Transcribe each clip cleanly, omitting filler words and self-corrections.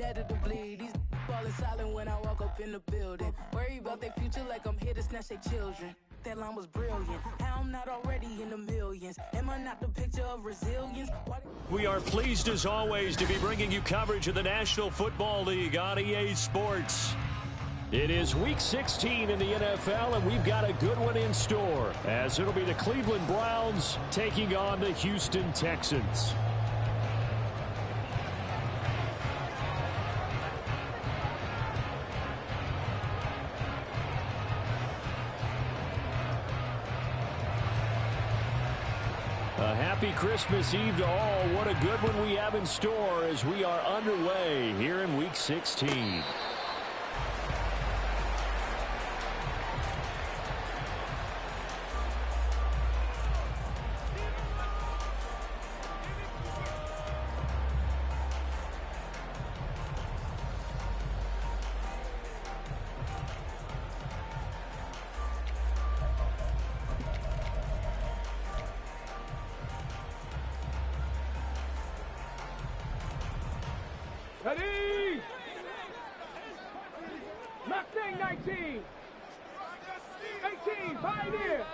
competitively. These falling silent when I walk up in the building. Worry about their future like I'm here to snatch their children. That line was brilliant. How I'm not already in the millions? Am I not the picture of resilience? We are pleased as always to be bringing you coverage of the National Football League on EA Sports. It is Week 16 in the NFL, and we've got a good one in store, as it'll be the Cleveland Browns taking on the Houston Texans. A happy Christmas Eve to all. What a good one we have in store as we are underway here in Week 16. Ready! Mustang 19! 18, Pioneer!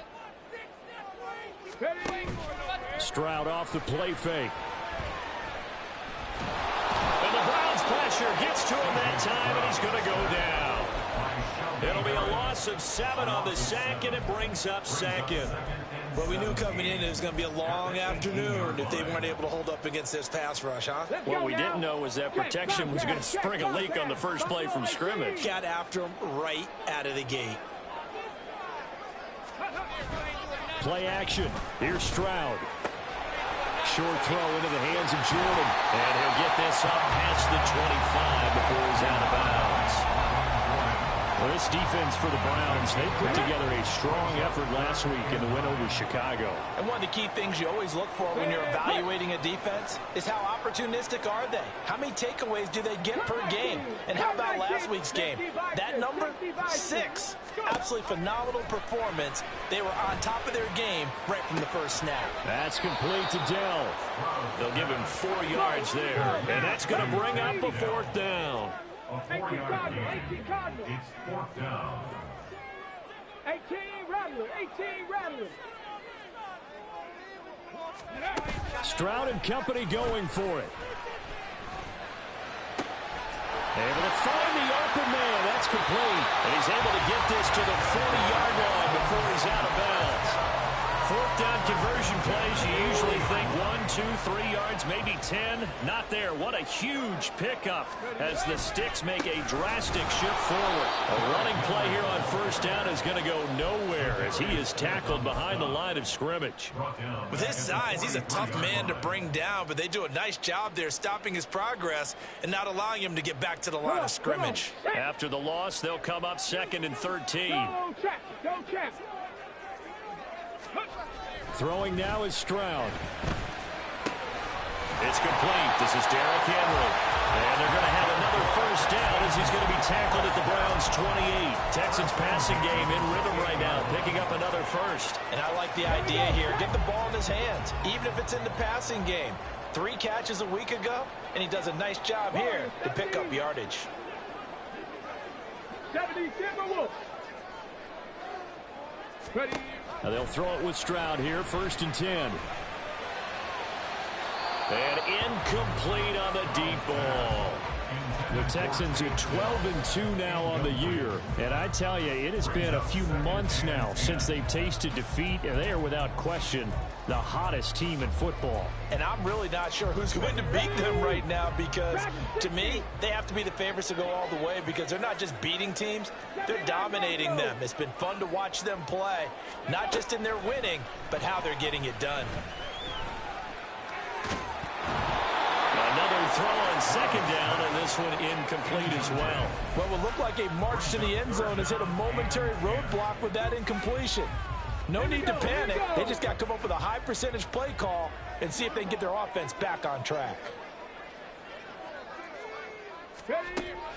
Ready! Stroud off the play fake. And the Browns pressure gets to him that time, and he's going to go down. It'll be a loss of 7 on the sack, and it brings up second. Well, we knew coming in it was going to be a long afternoon if they weren't able to hold up against this pass rush, huh? What we didn't know was that protection was going to spring a leak on the first play from scrimmage. Got after him right out of the gate. Play action. Here's Stroud. Short throw into the hands of Jordan. And he'll get this up past the 25 before he's out of bounds. Well, this defense for the Browns, they put together a strong effort last week in the win over Chicago. And one of the key things you always look for when you're evaluating a defense is how opportunistic are they? How many takeaways do they get per game? And how about last week's game? That number, 6. Absolutely phenomenal performance. They were on top of their game right from the first snap. That's complete to Dell. They'll give him 4 yards there. And that's going to bring up a 4th down. 18 Cardinals. It's 4th down. 18 Rattlers. 18 Rattlers. Stroud and company going for it. Able to find the open man. That's complete. And he's able to get this to the 40-yard line before he's out of bounds. 4th down conversion plays, you usually think 1, 2, 3 yards, maybe 10. Not there. What a huge pickup as the Sticks make a drastic shift forward. A running play here on 1st down is going to go nowhere as he is tackled behind the line of scrimmage. With his size, he's a tough man to bring down, but they do a nice job there stopping his progress and not allowing him to get back to the line of scrimmage. After the loss, they'll come up 2nd and 13. Go check. Throwing now is Stroud. It's complete. This is Derrick Henry. And they're going to have another 1st down as he's going to be tackled at the Browns' 28. Texans passing game in rhythm right now, picking up another 1st. And I like the idea here. Get the ball in his hands, even if it's in the passing game. 3 catches a week ago, and he does a nice job here to pick up yardage. 70 Timberwolves. Ready. Now they'll throw it with Stroud here, 1st and 10. And incomplete on the deep ball. The Texans are 12-2 now on the year. And I tell you, it has been a few months now since they've tasted defeat, and they are without question the hottest team in football. And I'm really not sure who's going to beat them right now because, to me, they have to be the favorites to go all the way because they're not just beating teams, they're dominating them. It's been fun to watch them play, not just in their winning, but how they're getting it done. Another throw on 2nd down, and this one incomplete as well. What will look like a march to the end zone has hit a momentary roadblock with that incompletion. No need to panic. They just got to come up with a high percentage play call and see if they can get their offense back on track.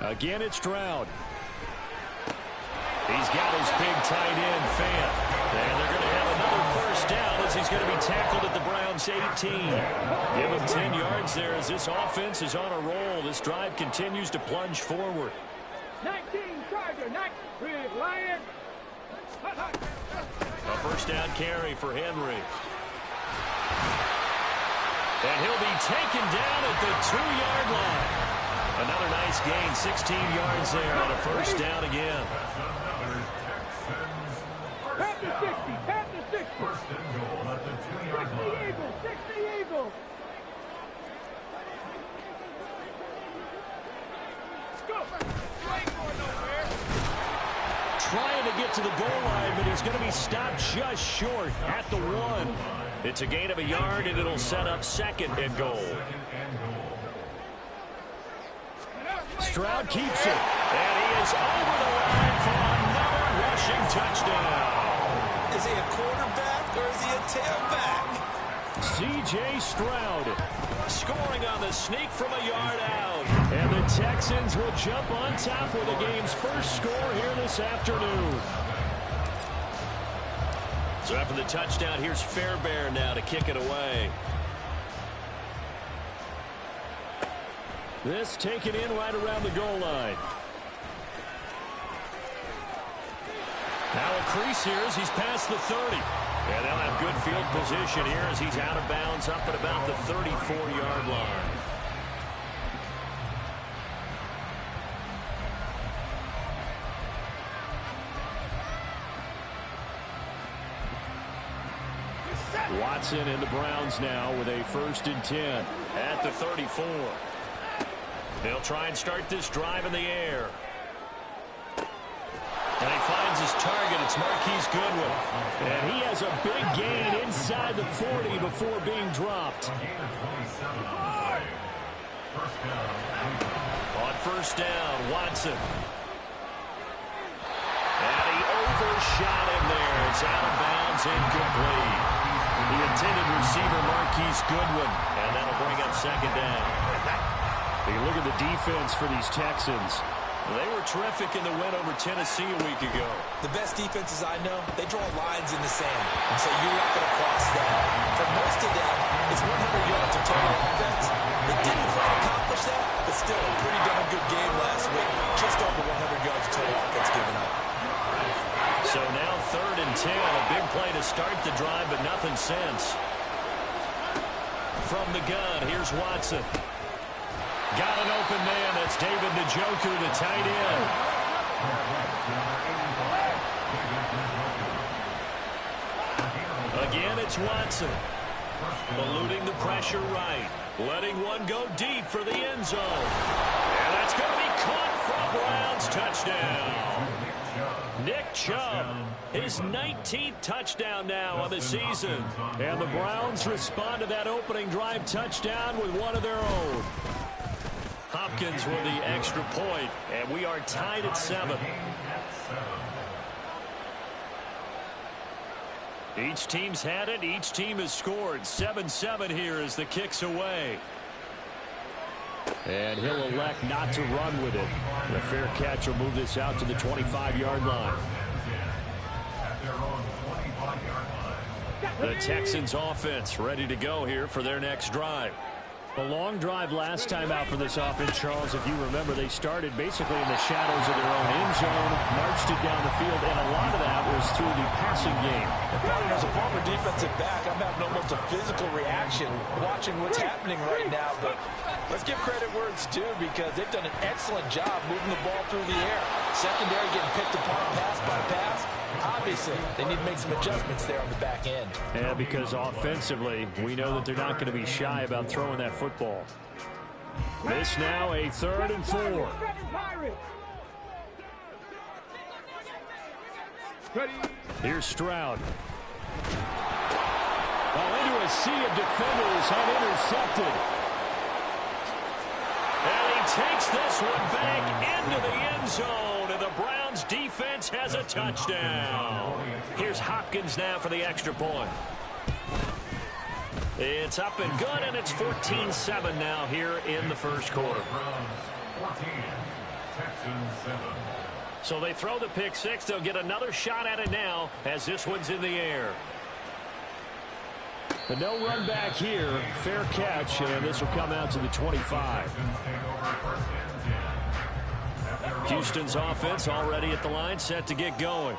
Again, it's Stroud. He's got his big tight end, Fant. And they're going to have another 1st down as as he's going to be tackled at the Browns' 18. Give him 10 yards there as this offense is on a roll. This drive continues to plunge forward. 19, Charger, 19, Lion. A first down carry for Henry. And he'll be taken down at the 2-yard line. Another nice gain, 16 yards there on a first down again. Pat the 60, pat the 60. First and goal at the 2-yard line. 60 Eagles. Go. Trying to get to the goal line, but he's going to be stopped just short at the 1. It's a gain of a yard, and it'll set up second and goal. Stroud keeps it, and he is over the line for another rushing touchdown. Is he a quarterback or is he a tailback? C.J. Stroud scoring on the sneak from a yard out. And the Texans will jump on top with the game's first score here this afternoon. So after the touchdown, here's Fairbairn now to kick it away. This taken in right around the goal line. Now a crease here as he's past the 30. And they'll have good field position here as he's out of bounds up at about the 34-yard line. Watson and the Browns now with a 1st and 10 at the 34. They'll try and start this drive in the air. And he finds his target. It's Marquise Goodwin. And he has a big gain inside the 40 before being dropped. On first down, Watson. And he overshot him there. It's out of bounds, incomplete. The intended receiver, Marquise Goodwin. And that'll bring up second down. You look at the defense for these Texans. They were terrific in the win over Tennessee a week ago. The best defenses I know, they draw lines in the sand and say you're not going to cross that. For most of them, it's 100 yards of total offense. They didn't quite accomplish that, but still a pretty darn good game last week. Just over 100 yards of total offense given up. So now 3rd and 10, a big play to start the drive, but nothing since. From the gun, here's Watson. Got an open man. That's David Njoku, the tight end. Again, it's Watson. Eluding the pressure right. Letting one go deep for the end zone. And that's going to be caught from Browns. Touchdown. Nick Chubb, his 19th touchdown now on the season. And the Browns respond to that opening drive touchdown with one of their own. Hopkins with the extra point, and we are tied at 7. Each team's had it. Each team has scored. 7-7 here as the kick's away. And he'll elect not to run with it. The fair catch will move this out to the 25-yard line. The Texans offense ready to go here for their next drive. A long drive last time out for this offense, Charles. If you remember, they started basically in the shadows of their own end zone, marched it down the field, and a lot of that was through the passing game. As a former defensive back, I'm having almost a physical reaction watching what's happening right now. But let's give credit where it's due because they've done an excellent job moving the ball through the air. Secondary getting picked apart pass by pass. Obviously, they need to make some adjustments there on the back end. Yeah, because offensively, we know that they're not going to be shy about throwing that football. This now a 3rd and 4. Here's Stroud. Into a sea of defenders unintercepted. And he takes this one back into the end zone, and the Browns defense has a touchdown. Here's Hopkins now for the extra point. It's up and good, and it's 14-7 now here in the first quarter. So they throw the pick six. They'll get another shot at it now as this one's in the air. The no run back here. Fair catch, and this will come out to the 25. Houston's offense already at the line, set to get going.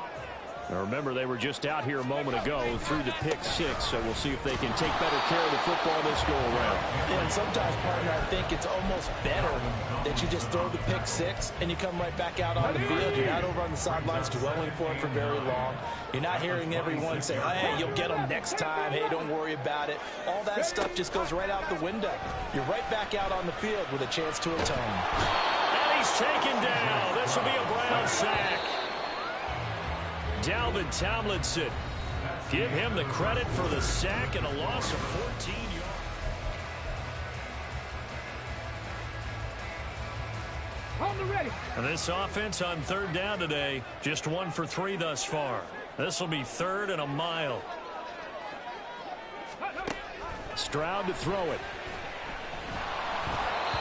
Now remember, they were just out here a moment ago through the pick 6, so we'll see if they can take better care of the football this go-around. Yeah, and sometimes, partner, I think it's almost better that you just throw the pick 6 and you come right back out on the field. You're not over on the sidelines dwelling for it for very long. You're not hearing everyone say, hey, you'll get them next time. Hey, don't worry about it. All that stuff just goes right out the window. You're right back out on the field with a chance to atone. And he's taken down. This will be a Brown sack. Dalvin Tomlinson, give him the credit for the sack and a loss of 14 yards. On the ready. And this offense on third down today, just 1 for 3 thus far. This will be 3rd and a mile. Stroud to throw it.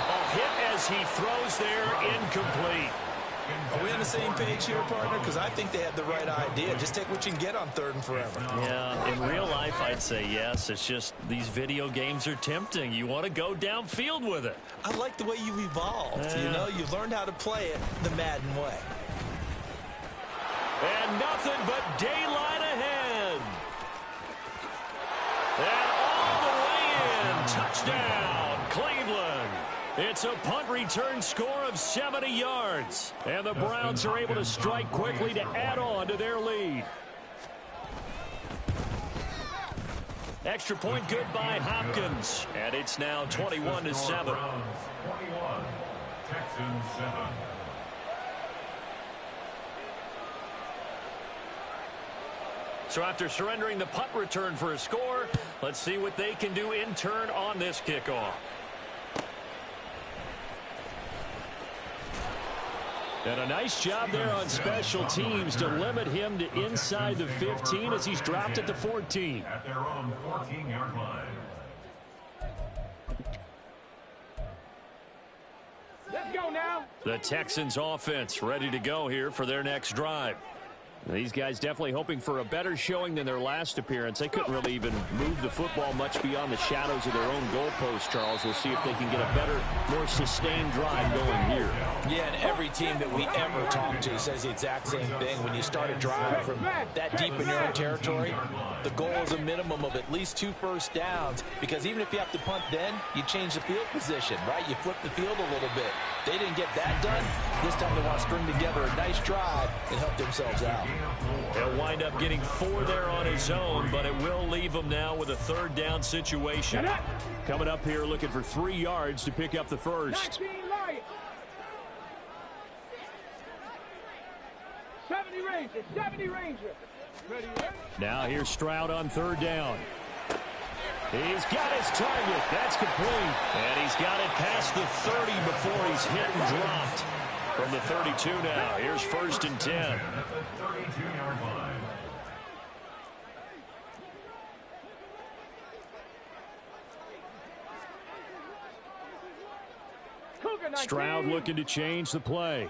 A hit as he throws there, incomplete. Are we on the same page here, partner? Because I think they had the right idea. Just take what you can get on 3rd and forever. Yeah, in real life, I'd say yes. It's just these video games are tempting. You want to go downfield with it. I like the way you've evolved. You know, you've learned how to play it the Madden way. And nothing but daylight ahead. And all the way in. Touchdown, Cleveland. It's a punt return score of 70 yards. And the Browns are able to strike quickly to add on to their lead. Extra point good by Hopkins. And it's now 21-7. 21, Texans 7. So after surrendering the punt return for a score, let's see what they can do in turn on this kickoff. And a nice job there on special teams to limit him to inside the 15 as he's dropped at the 14. At their own 14-yard line. Let's go now. The Texans offense ready to go here for their next drive. These guys definitely hoping for a better showing than their last appearance. They couldn't really even move the football much beyond the shadows of their own goalpost, Charles. We'll see if they can get a better, more sustained drive going here. Yeah, and every team that we ever talk to says the exact same thing. When you start a drive from that deep in your own territory, the goal is a minimum of at least 2 first downs, because even if you have to punt then, you change the field position, right? You flip the field a little bit. They didn't get that done. This time they want to string together a nice drive and help themselves out. He'll wind up getting 4 there on his own, but it will leave him now with a 3rd down situation. Coming up here looking for 3 yards to pick up the first. 70 Ranger. Ready? Now here's Stroud on 3rd down. He's got his target. That's complete. And he's got it past the 30 before he's hit and dropped. From the 32 now, here's 1st and 10. At the 32-yard line. Stroud looking to change the play.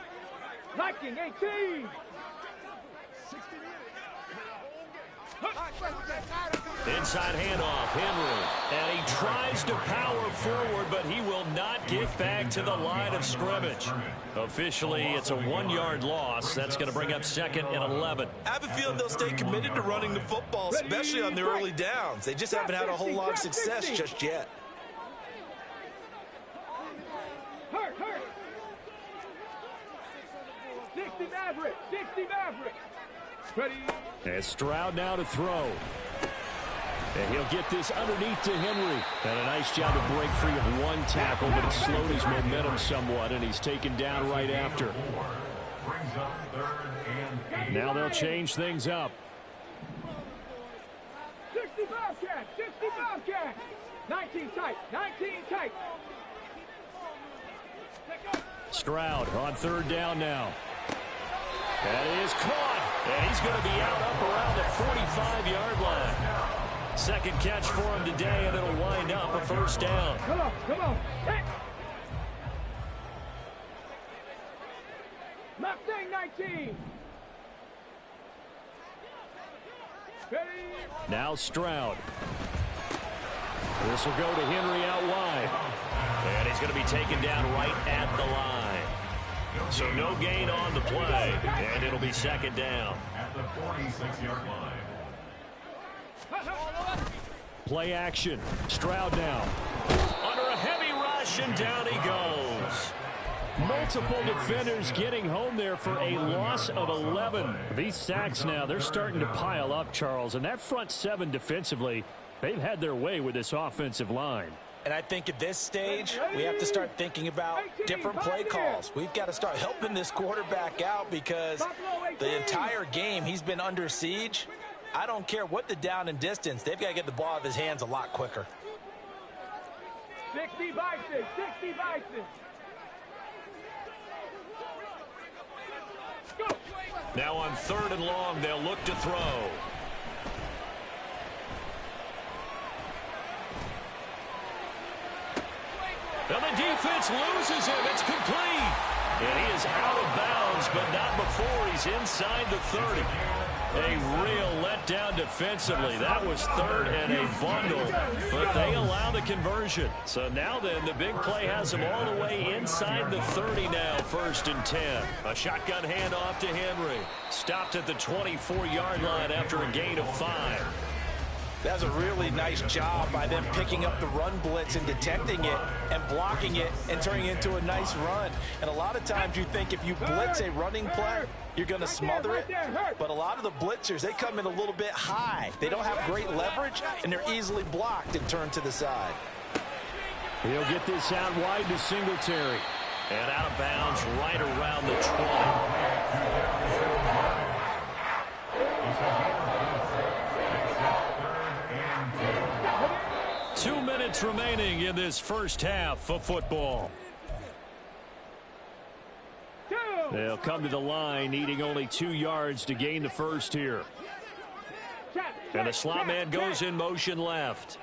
19-18. Inside handoff, Henry. And he tries to power forward, but he will not get back to the line of scrimmage. Officially, it's a 1-yard loss. That's going to bring up 2nd and 11. I have a feeling they'll stay committed to running the football, especially on the early downs. They just haven't had a whole lot of success just yet. Hurt. 60 Maverick. Ready? And Stroud now to throw. And he'll get this underneath to Henry. And a nice job to break free of 1 tackle, but it slowed his momentum somewhat, and he's taken down right after. Now they'll change things up. 65 catch. 19 tight. Stroud on 3rd down now. That is caught. And he's going to be out up around the 45-yard line. 2nd catch for him today, and it'll wind up a 1st down. Come on. Mustang 19. Now Stroud. This will go to Henry out wide. And he's going to be taken down right at the line. So no gain on the play, and it'll be second down. At the 46-yard line. Play action. Stroud now. Under a heavy rush, and down he goes. Multiple defenders getting home there for a loss of 11. These sacks now, they're starting to pile up, Charles. And that front seven defensively, they've had their way with this offensive line. And I think at this stage, we have to start thinking about different play calls. We've got to start helping this quarterback out because the entire game he's been under siege. I don't care what the down and distance. They've got to get the ball out of his hands a lot quicker. 60 Bison, 60 Bison. Go. Now on 3rd and long, they'll look to throw. And the defense loses him. It's complete. And he is out of bounds, but not before he's inside the 30. A real letdown defensively. That was 3rd and a bundle, but they allow the conversion. So now then, the big play has them all the way inside the 30 now, 1st and 10. A shotgun handoff to Henry. Stopped at the 24-yard line after a gain of 5. That's a really nice job by them picking up the run blitz and detecting it and blocking it and turning it into a nice run. And a lot of times you think if you blitz a running play, you're going to smother it. But a lot of the blitzers, they come in a little bit high. They don't have great leverage, and they're easily blocked and turned to the side. He'll get this out wide to Singletary. And out of bounds right around the 20. 2 minutes remaining in this first half of football. They'll come to the line needing only 2 yards to gain the first here. And the slot man goes in motion left.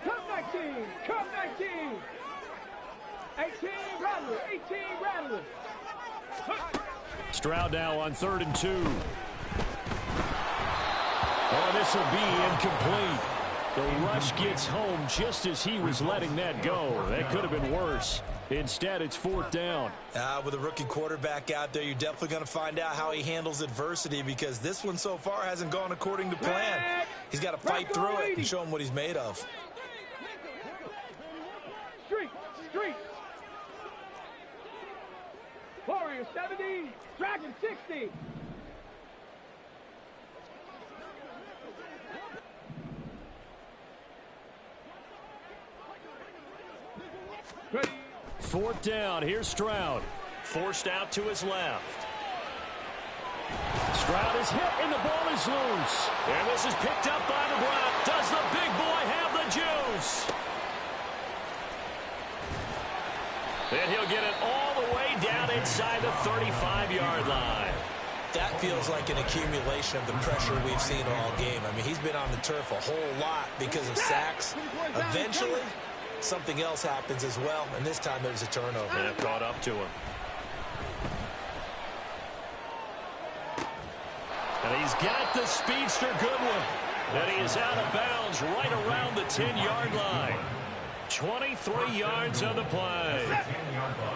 Come 19, come 19. 18 Rattler, 18 Rattler. Stroud now on 3rd and 2. Oh, this will be incomplete. The rush gets home just as he was letting that go. That could have been worse. Instead, it's 4th down. With a rookie quarterback out there, you're definitely going to find out how he handles adversity because this one so far hasn't gone according to plan. He's got to fight through it and show him what he's made of. Street. Warrior 70, Dragon 60. Ready. 4th down. Here's Stroud. Forced out to his left. Stroud is hit and the ball is loose. And this is picked up by the Brown. Does the big boy have the juice? And he'll get it all the way down inside the 35-yard line. That feels like an accumulation of the pressure we've seen all game. I mean, he's been on the turf a whole lot because of sacks. Eventually, something else happens as well, and this time there's a turnover. And it caught up to him. And he's got the speedster Goodwin. And he is out of bounds right around the 10-yard line. 23 yards on the play.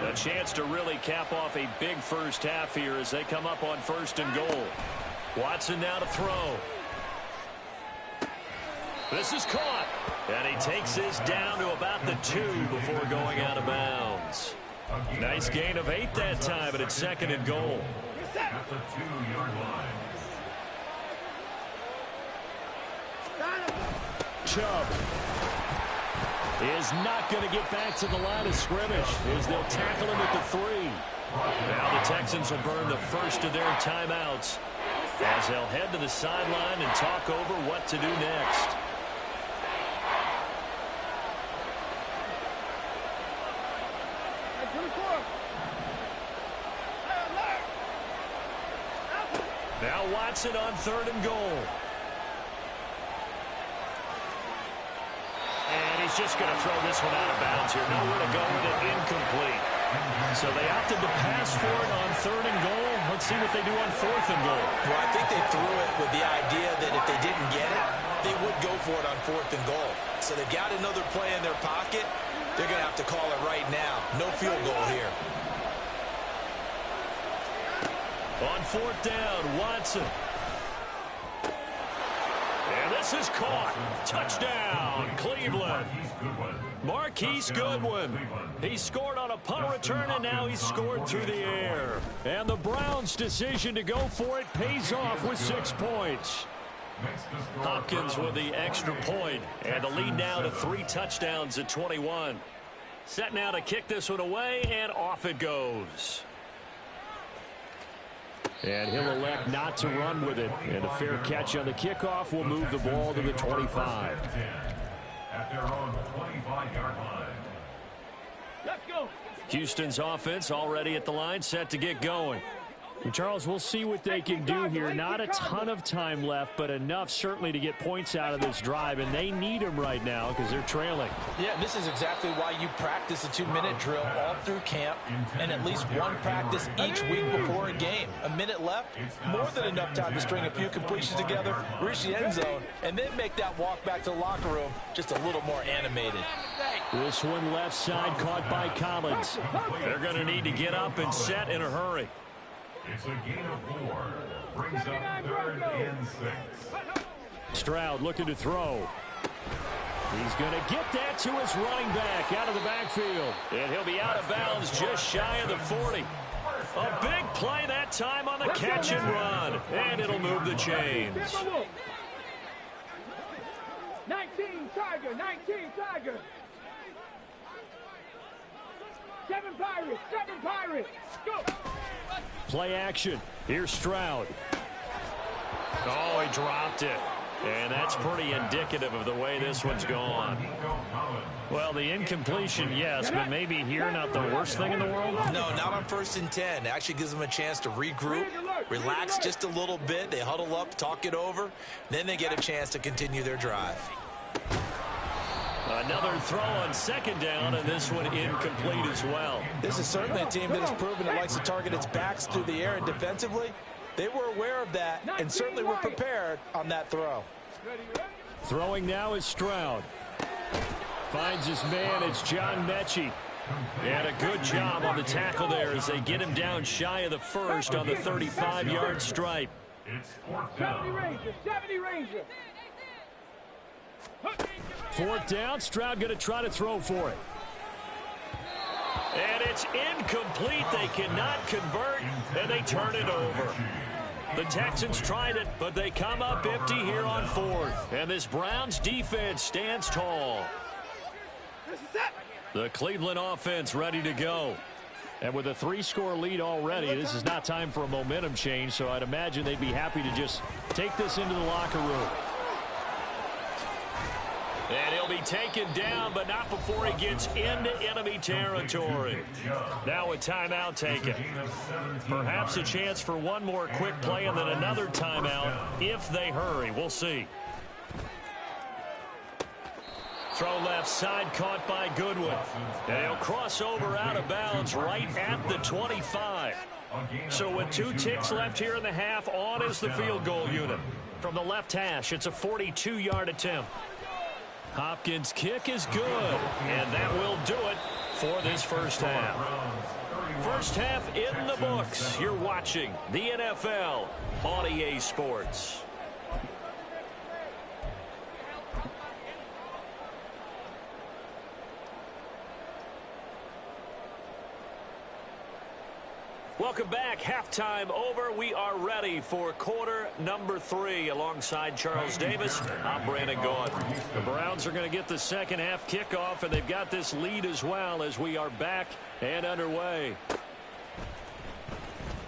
A chance to really cap off a big first half here as they come up on 1st and goal. Watson now to throw. This is caught. And he takes this down to about the 2 before going out of bounds. Nice gain of 8 that time, but it's 2nd and goal. At the 2-yard line. Chubb is not going to get back to the line of scrimmage as they'll tackle him at the 3. Now the Texans will burn the first of their timeouts as they'll head to the sideline and talk over what to do next. Now Watson on 3rd and goal. And he's just going to throw this one out of bounds here. Nowhere to go with it, incomplete. So they opted to pass for it on 3rd and goal. Let's see what they do on 4th and goal. Well, I think they threw it with the idea that if they didn't get it, they would go for it on 4th and goal. So they've got another play in their pocket. They're going to have to call it right now. No field goal here. On 4th down, Watson. And this is caught. Touchdown, Cleveland. Marquise Goodwin. He scored on a punt return, and now he's scored through the air. And the Browns' decision to go for it pays off with 6 points. Hopkins with the extra point, and the lead now to 3 touchdowns at 21. Set now to kick this one away, and off it goes. And he'll elect not to run with it. And a fair catch on the kickoff will move the ball to the 25. At their own 25-yard line. Let's go. Houston's offense already at the line, set to get going. And Charles, we'll see what they can do here. Not a ton of time left, but enough certainly to get points out of this drive, and they need them right now because they're trailing. Yeah, this is exactly why you practice a 2-minute drill all through camp and at least one practice each week before a game. A minute left, more than enough time to string a few completions together, reach the end zone, and then make that walk back to the locker room just a little more animated. This one left side caught by Collins. They're going to need to get up and set in a hurry. It's a gain of 4. Brings up 3rd and 6. Stroud looking to throw. He's going to get that to his running back out of the backfield. And he'll be out of bounds just shy of the 40. A big play that time on the catch and run. And it'll move the chains. 19 Tiger, 19 Tiger. 7 Pirates, go. Play action. Here's Stroud. Oh, he dropped it. And that's pretty indicative of the way this one's gone. Well, the incompletion, yes, but maybe here not the worst thing in the world? No, not on 1st and 10. It actually gives them a chance to regroup, relax just a little bit. They huddle up, talk it over. Then they get a chance to continue their drive. Another throw on 2nd down, and this one incomplete as well. This is certainly a team that has proven it likes to target its backs through the air, and defensively, they were aware of that and certainly were prepared on that throw. Throwing now is Stroud. Finds his man, it's John Mechie. And a good job on the tackle there as they get him down shy of the 1st on the 35-yard stripe. It's 4th down. 70 Ranger. 4th down, Stroud going to try to throw for it. And it's incomplete. They cannot convert, and they turn it over. The Texans tried it, but they come up empty here on 4th. And this Browns defense stands tall. The Cleveland offense ready to go. And with a 3-score lead already, this is not time for a momentum change, so I'd imagine they'd be happy to just take this into the locker room. And he'll be taken down, but not before he gets into enemy territory. Now a timeout taken. Perhaps a chance for one more quick play and then another timeout if they hurry. We'll see. Throw left side caught by Goodwin. And he'll cross over out of bounds right at the 25. So with 2 ticks left here in the half, on is the field goal unit. From the left hash, it's a 42-yard attempt. Hopkins' kick is good, and that will do it for this first half. First half in the books. You're watching the NFL on EA Sports. Welcome back. Halftime over. We are ready for quarter number 3. Alongside Charles Davis, I'm Brandon Gaud. The Browns are going to get the second half kickoff, and they've got this lead as well as we are back and underway.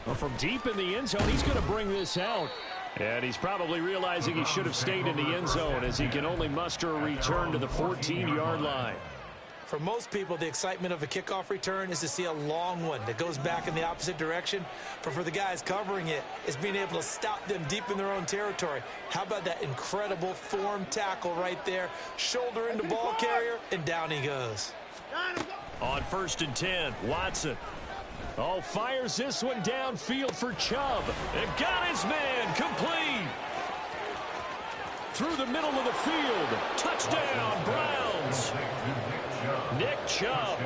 Well, from deep in the end zone, he's going to bring this out. And he's probably realizing he should have stayed in the end zone as he can only muster a return to the 14-yard line. For most people, the excitement of a kickoff return is to see a long one that goes back in the opposite direction. But for the guys covering it, it's being able to stop them deep in their own territory. How about that incredible form tackle right there? Shoulder into ball carrier, and down he goes. On 1st and 10, Watson. Oh, fires this one downfield for Chubb. And got his man complete. through the middle of the field. Touchdown, Browns. Nick Chubb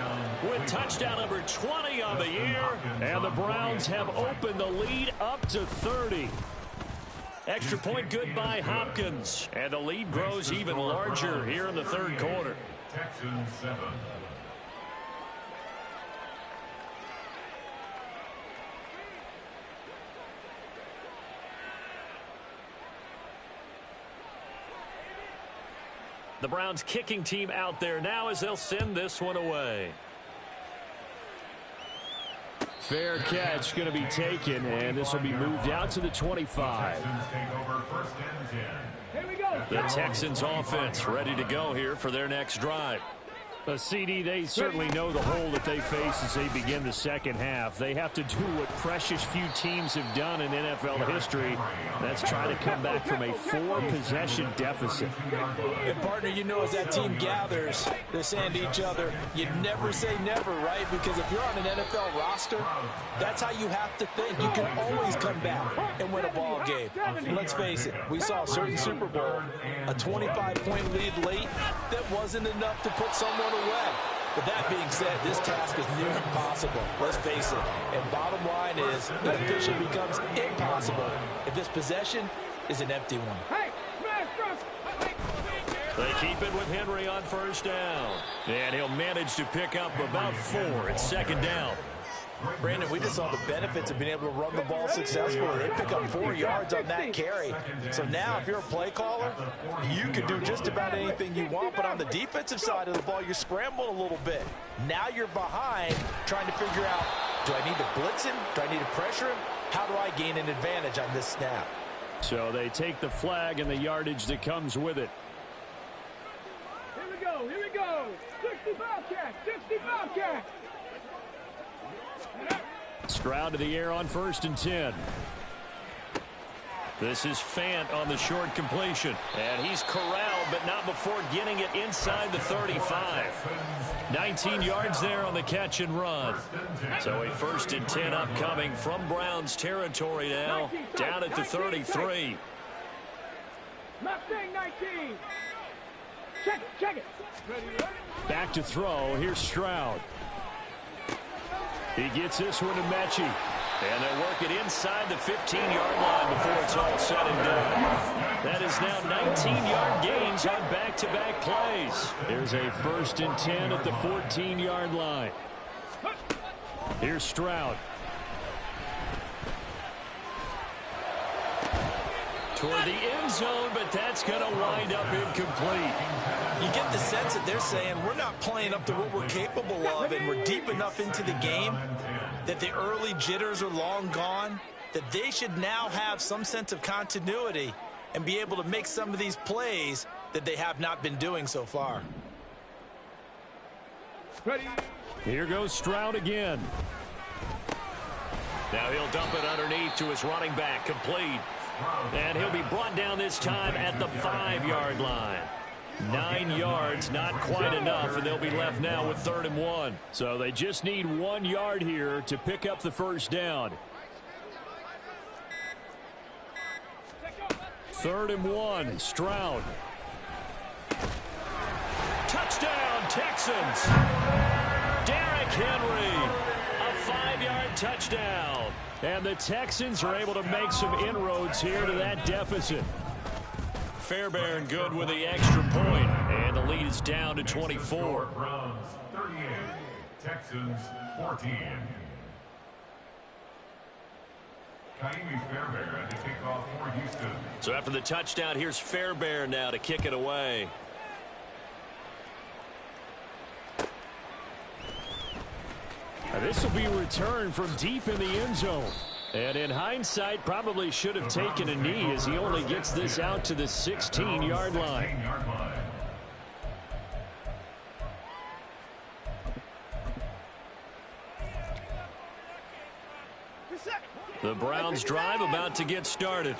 with touchdown number 20 on the year. And the Browns have opened the lead up to 30. Extra point good by Hopkins. And the lead grows even larger here in the third quarter. Texans 7. The Browns kicking team out there now as they'll send this one away. Fair catch going to be taken, and this will be moved out to the 25. The Texans offense ready to go here for their next drive. CD, they certainly know the hole that they face as they begin the second half. They have to do what precious few teams have done in NFL history. That's try to come back from a 4-possession deficit. And partner, you know, as that team gathers, they're saying to each other, you never say never, right? Because if you're on an NFL roster, that's how you have to think. You can always come back and win a ball game. Let's face it, we saw a certain Super Bowl, a 25-point lead late that wasn't enough to put someone away. But that being said, this task is near impossible. Let's face it. And bottom line is, it officially becomes impossible if this possession is an empty one. They keep it with Henry on first down. And he'll manage to pick up about 4 at second down. Brandon, we just saw the benefits of being able to run the ball successfully. They pick up 4 yards on that carry. So now if you're a play caller, you can do just about anything you want. But on the defensive side of the ball, you're scrambling a little bit. Now you're behind trying to figure out, do I need to blitz him? Do I need to pressure him? How do I gain an advantage on this snap? So they take the flag and the yardage that comes with it. Here we go. 60 Bobcat, 60 Bobcat. Stroud to the air on first and 10. This is Fant on the short completion. And he's corralled, but not before getting it inside the 35. 19 yards there on the catch and run. So a first and 10 upcoming from Browns territory now, down at the 33. Mustang 19. Check it. Back to throw. Here's Stroud. He gets this one to Mechie. And they'll work it inside the 15-yard line before it's all said and done. That is now 19-yard gains on back-to-back plays. There's a first and 10 at the 14-yard line. Here's Stroud. Toward the end zone, but that's going to wind up incomplete. You get the sense that they're saying we're not playing up to what we're capable of, and we're deep enough into the game that the early jitters are long gone, that they should now have some sense of continuity and be able to make some of these plays that they have not been doing so far. Here goes Stroud again. Now he'll dump it underneath to his running back, complete. And he'll be brought down this time at the 5-yard line. 9 yards, not quite enough, and they'll be left now with 3rd and 1. So they just need 1 yard here to pick up the first down. 3rd and 1, Stroud. Touchdown, Texans. Derrick Henry, a 5-yard touchdown. And the Texans are able to make some inroads here to that deficit. Fairbairn good with the extra point, and the lead is down to 24. Browns 38, Texans 14. Kaimi Fairbairn to kick off for Houston. So after the touchdown, here's Fairbairn now to kick it away. This will be returned from deep in the end zone. And in hindsight, probably should have taken a knee as he only gets this out to the 16-yard line. The Browns drive about to get started.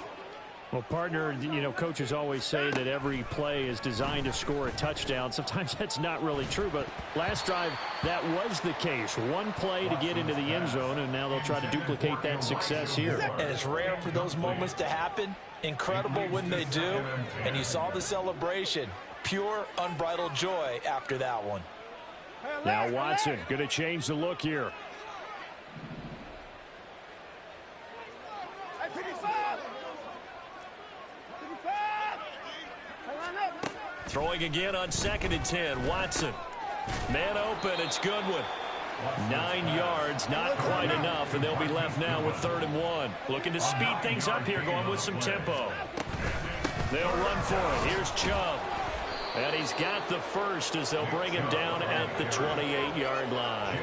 Well, partner, you know, coaches always say that every play is designed to score a touchdown. Sometimes that's not really true, but last drive, that was the case. One play to get into the end zone, and now they'll try to duplicate that success here. And it's rare for those moments to happen. Incredible when they do. And you saw the celebration. Pure, unbridled joy after that one. Now Watson going to change the look here. Throwing again on 2nd and 10. Watson. Man open. It's Goodwin. 9 yards, not quite enough, and they'll be left now with 3rd and 1. Looking to speed things up here, going with some tempo. They'll run for it. Here's Chubb. And he's got the first as they'll bring him down at the 28-yard line.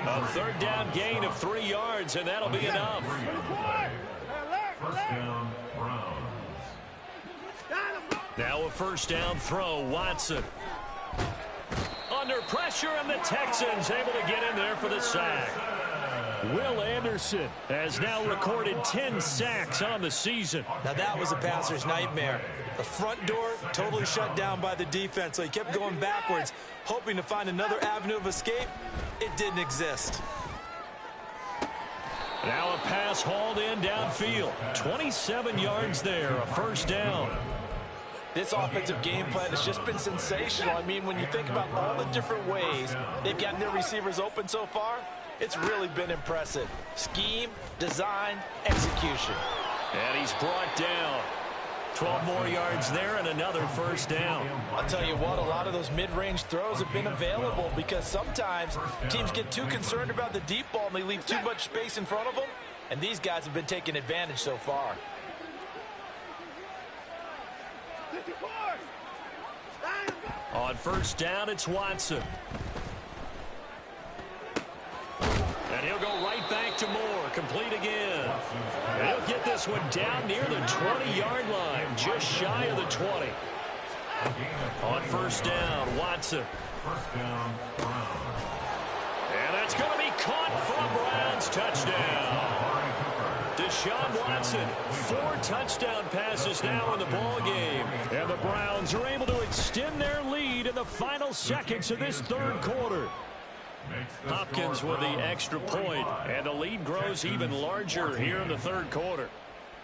A 3rd down gain of 3 yards, and that'll be enough. First down, Browns. Now a 1st down throw, Watson. Under pressure, and the Texans able to get in there for the sack. Will Anderson has now recorded 10 sacks on the season. Now that was a passer's nightmare. The front door totally shut down by the defense, so he kept going backwards, hoping to find another avenue of escape. It didn't exist. Now a pass hauled in downfield. 27 yards there, a 1st down. This offensive game plan has just been sensational. I mean, when you think about all the different ways they've gotten their receivers open so far, it's really been impressive. Scheme, design, execution. And he's brought down. 12 more yards there and another 1st down. I'll tell you what, a lot of those mid-range throws have been available because sometimes teams get too concerned about the deep ball and they leave too much space in front of them, and these guys have been taking advantage so far. On 1st down, it's Watson. And he'll go right back to Moore. Complete again. And he'll get this one down near the 20-yard line, just shy of the 20. On 1st down, Watson. First down, Browns. And that's going to be caught for a Browns touchdown. Deshaun Watson, 4 touchdown passes now in the ball game. And the Browns are able to extend their lead in the final seconds of this 3rd quarter. Hopkins with the extra point, and the lead grows even larger here in the 3rd quarter.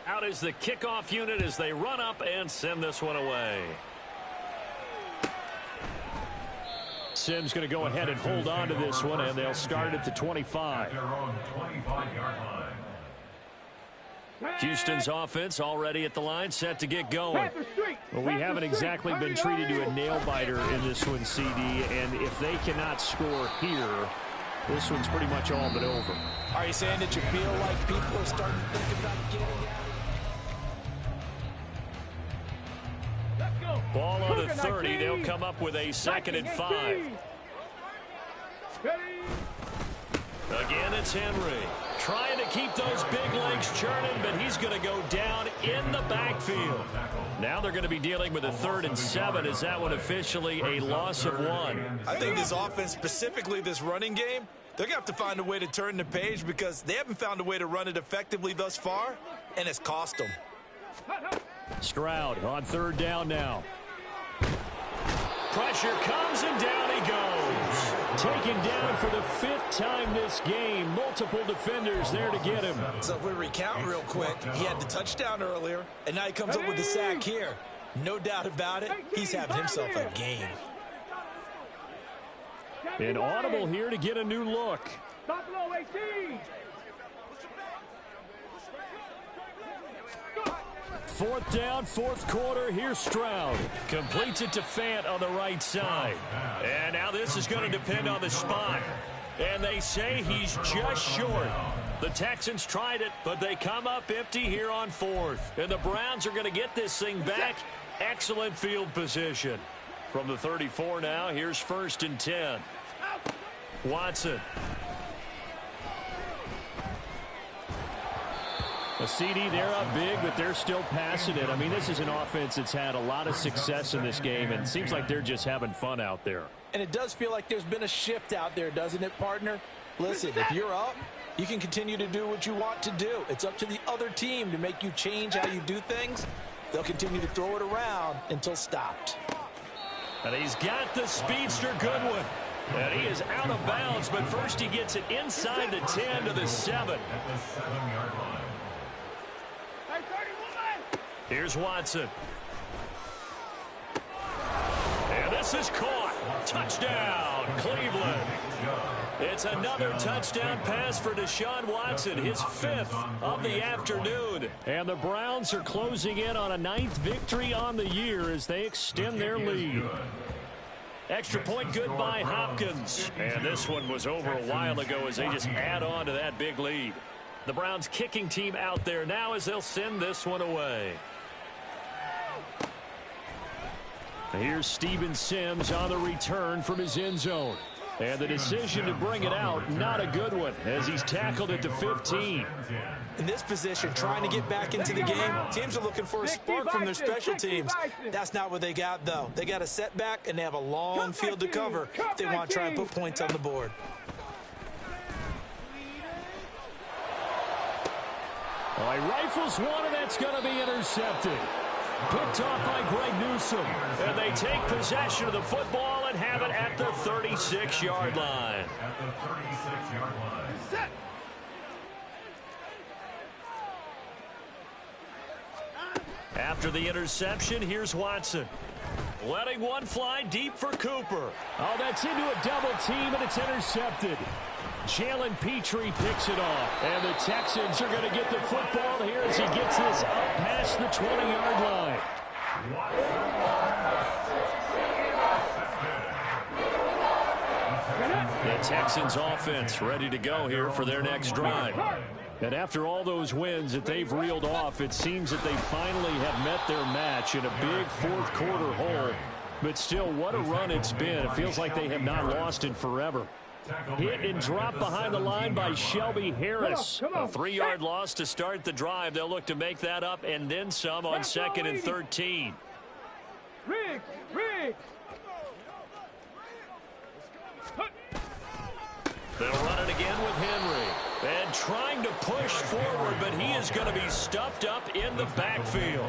Out is the kickoff unit as they run up and send this one away. Simms going to go ahead and hold on to this one, and they'll start at the 25. Their own 25-yard line. Houston's offense already at the line, set to get going. Well, we haven't exactly been treated to a nail-biter in this one, CD, and if they cannot score here, this one's pretty much all but over. Are you saying that you feel like people are starting to think about getting out? Ball on the 30, they'll come up with a 2nd and 5. Again, it's Henry. Trying to keep those big legs churning, but he's going to go down in the backfield. Now they're going to be dealing with a 3rd and 7. Is that one officially a loss of 1? I think this offense, specifically this running game, they're going to have to find a way to turn the page because they haven't found a way to run it effectively thus far, and it's cost them. Stroud on 3rd down now. Pressure comes, and down he goes. Taken down for the 5th time this game. Multiple defenders there to get him. So if we recount real quick, he had the touchdown earlier, and now he comes up with the sack here. No doubt about it, he's having himself a game. An audible here to get a new look. 4th down, 4th quarter. Here's Stroud. Completes it to Fant on the right side. And now this is going to depend on the spot. And they say he's just short. The Texans tried it, but they come up empty here on 4th. And the Browns are going to get this thing back. Excellent field position. From the 34 now, here's 1st and 10. Watson. A CD, they're up big, but they're still passing it. I mean, this is an offense that's had a lot of success in this game, and it seems like they're just having fun out there. And it does feel like there's been a shift out there, doesn't it, partner? Listen, if you're up, you can continue to do what you want to do. It's up to the other team to make you change how you do things. They'll continue to throw it around until stopped. And he's got the speedster Goodwin. And he is out of bounds, but first he gets it inside the 10 to the 7. At the 7-yard line. Here's Watson. And this is caught. Touchdown, Cleveland. It's another touchdown pass for Deshaun Watson, his 5th of the afternoon. And the Browns are closing in on a 9th victory on the year as they extend their lead. Extra point good by Hopkins. And this one was over a while ago as they just add on to that big lead. The Browns kicking team out there now as they'll send this one away. Here's Steven Sims on the return from his end zone. And the decision to bring it out, not a good one, as he's tackled at the 15. In this position, trying to get back into the game, teams are looking for a spark from their special teams. That's not what they got, though. They got a setback, and they have a long field to cover if they want to try and put points on the board. All right, rifles one, and that's going to be intercepted. Picked off by Greg Newsome. And they take possession of the football and have it at the 36-yard line. At the 36-yard line. Set. After the interception, here's Watson. Letting one fly deep for Cooper. Oh, that's into a double team, and it's intercepted. Jalen Petrie picks it off. And the Texans are going to get the football here as he gets this up past the 20-yard line. The Texans offense ready to go here for their next drive. And after all those wins that they've reeled off, it seems that they finally have met their match in a big fourth-quarter hole. But still, what a run it's been. It feels like they have not lost in forever. Hit and drop behind the line by Shelby Harris. A 3-yard loss to start the drive. They'll look to make that up and then some on 2nd and 13. Riggs. They'll run it again with Henry. And trying to push forward, but he is going to be stuffed up in the backfield.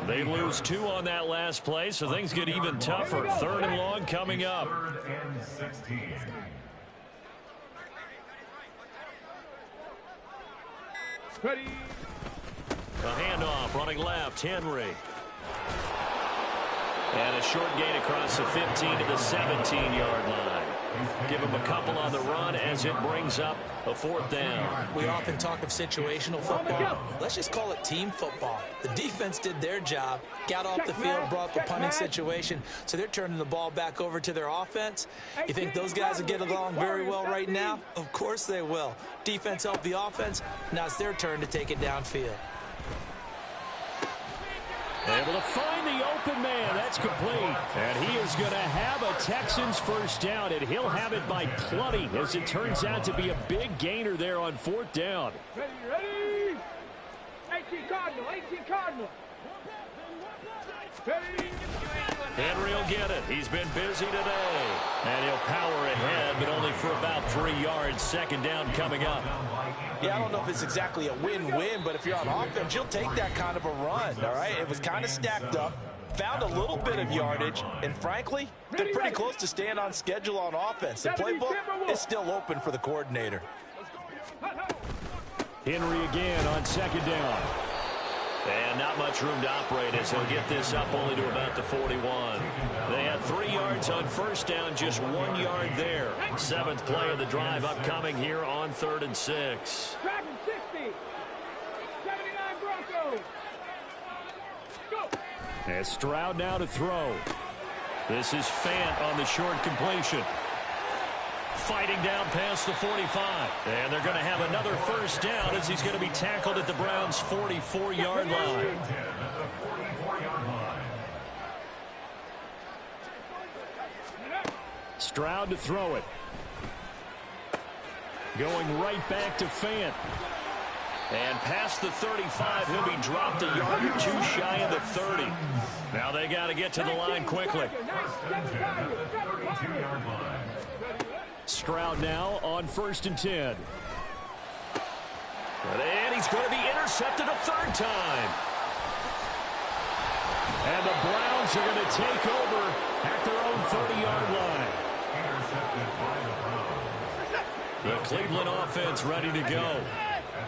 They lose 2 on that last play, so things get even tougher. 3rd and long coming up. 3rd and 16. Ready. A handoff, running left, Henry. And a short gain across the 15 to the 17-yard line. Give him a couple on the run as it brings up a 4th down. We often talk of situational football. Let's just call it team football. The defense did their job, got off the field, brought up a punting situation, so they're turning the ball back over to their offense. You think those guys will get along very well right now? Of course they will. Defense helped the offense. Now it's their turn to take it downfield. Able to find the open man. That's complete. And he is going to have a Texans first down, and he'll have it by plenty as it turns out to be a big gainer there on 4th down. Ready. 18 Cardinal. Ready. Henry will get it. He's been busy today. And he'll power ahead, but only for about 3 yards. 2nd down coming up. Yeah, I don't know if it's exactly a win-win, but if you're on offense, you'll take that kind of a run, all right? It was kind of stacked up, found a little bit of yardage, and frankly, they're pretty close to staying on schedule on offense. The playbook is still open for the coordinator. Henry again on 2nd down. And not much room to operate as he'll get this up only to about the 41. They had 3 yards on 1st down, just 1 yard there. 7th play of the drive upcoming here on 3rd and 6. Dragon 60. 79 Broncos. Go. And Stroud now to throw. This is Fant on the short completion. Fighting down past the 45. And they're going to have another first down as he's going to be tackled at the Browns' 44-yard line. Stroud to throw it. Going right back to Fant. And past the 35, he'll be dropped a yard or 2 shy of the 30. Now they got to get to the line quickly. Stroud now on 1st and 10. And he's going to be intercepted a third time. And the Browns are going to take over at their own 30-yard line. Intercepted by the Browns. The Cleveland offense ready to go.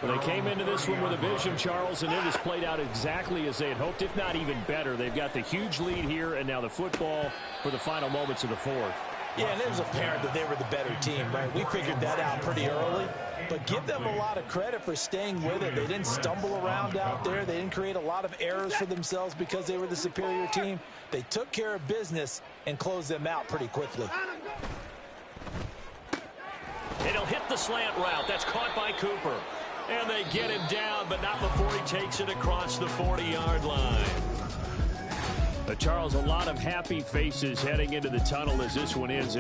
Well, they came into this one with a vision, Charles, and it has played out exactly as they had hoped, if not even better. They've got the huge lead here, and now the football for the final moments of the fourth. Yeah, and it was apparent that they were the better team, right? We figured that out pretty early. But give them a lot of credit for staying with it. They didn't stumble around out there. They didn't create a lot of errors for themselves because they were the superior team. They took care of business and closed them out pretty quickly. It'll hit the slant route. That's caught by Cooper. And they get him down, but not before he takes it across the 40-yard line. But Charles, a lot of happy faces heading into the tunnel as this one ends.